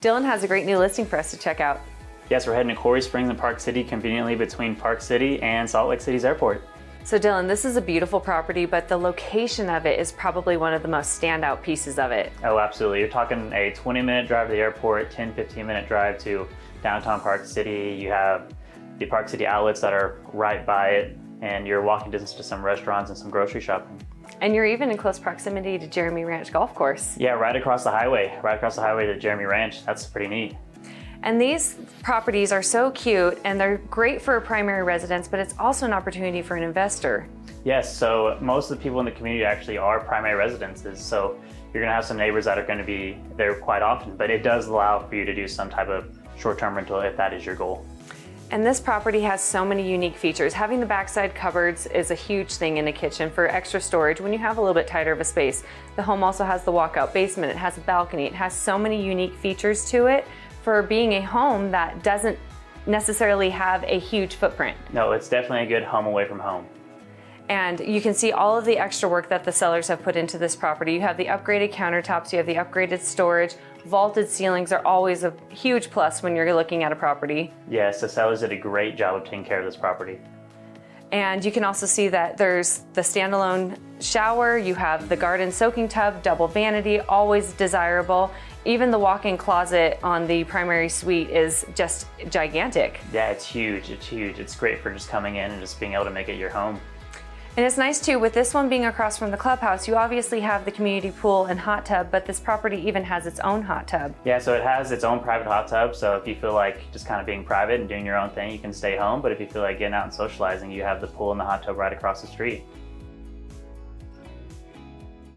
Dylan has a great new listing for us to check out. Yes, we're heading to Quarry Springs and Park City, conveniently between Park City and Salt Lake City's airport. So Dylan, this is a beautiful property, but the location of it is probably one of the most standout pieces of it. Oh, absolutely. You're talking a 20-minute drive to the airport, 10-15-minute drive to downtown Park City. You have the Park City outlets that are right by it, and you're walking distance to some restaurants and some grocery shopping. And you're even in close proximity to Jeremy Ranch Golf Course. Yeah, right across the highway to Jeremy Ranch. That's pretty neat. And these properties are so cute and they're great for a primary residence, but it's also an opportunity for an investor. Yes, so most of the people in the community actually are primary residences. So you're gonna have some neighbors that are gonna be there quite often, but it does allow for you to do some type of short-term rental if that is your goal. And this property has so many unique features. Having the backside cupboards is a huge thing in a kitchen for extra storage when you have a little bit tighter of a space. The home also has the walkout basement, it has a balcony, it has so many unique features to it for being a home that doesn't necessarily have a huge footprint. No, it's definitely a good home away from home. And you can see all of the extra work that the sellers have put into this property. You have the upgraded countertops, you have the upgraded storage, vaulted ceilings are always a huge plus when you're looking at a property. Yes, the sellers did a great job of taking care of this property. And you can also see that there's the standalone shower, you have the garden soaking tub, double vanity, always desirable. Even the walk-in closet on the primary suite is just gigantic. Yeah, it's huge, it's huge. It's great for just coming in and just being able to make it your home. And it's nice too, with this one being across from the clubhouse, you obviously have the community pool and hot tub, but this property even has its own hot tub. Yeah, so it has its own private hot tub, so if you feel like just kind of being private and doing your own thing, you can stay home, but if you feel like getting out and socializing, you have the pool and the hot tub right across the street.